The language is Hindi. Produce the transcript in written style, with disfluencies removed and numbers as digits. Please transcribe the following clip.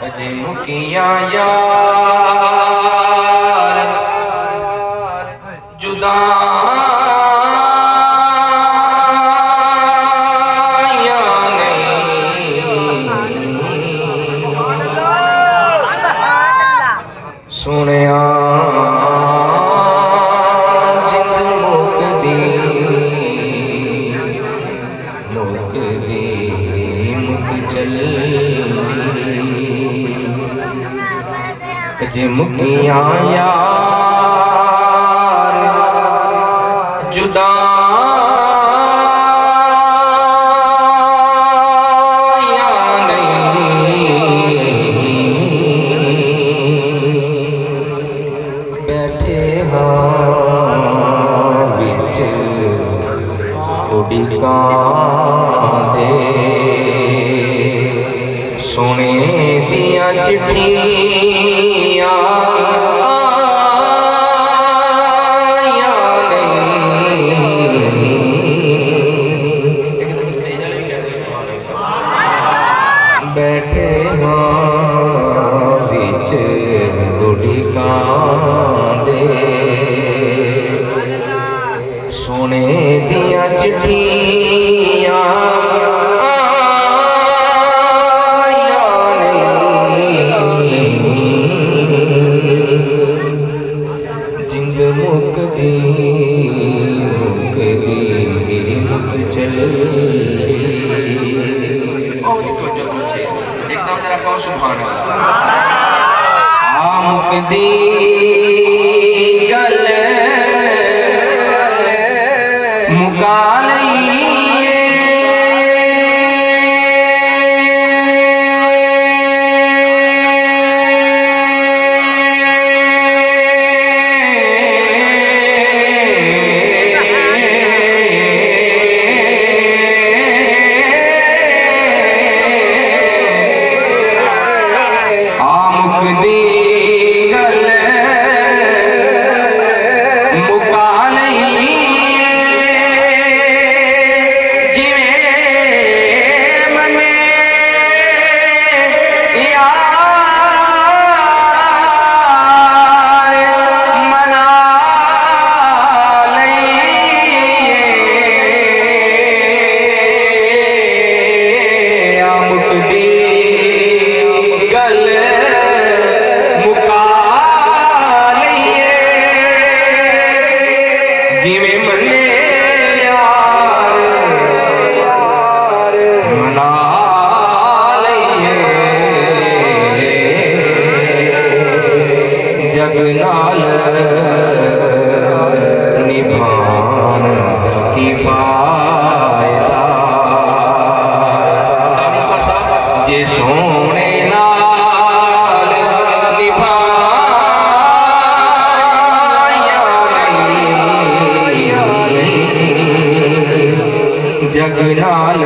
अजे मुकिया यार जुदा सुनिया जिंद मुकदी मुक चली जे मुकिया यार जुदा दे सुने दिया चिट्ठियां बैठे हाँ बिच गुड़िका दे सुने दिया चिट्ठियां जिंद मुकदी मुक चली एकदम जरा कहो सुभान अल्लाह मुकदी गल मुका निभान की फायदा जे सोने नाल निभाया जग नाल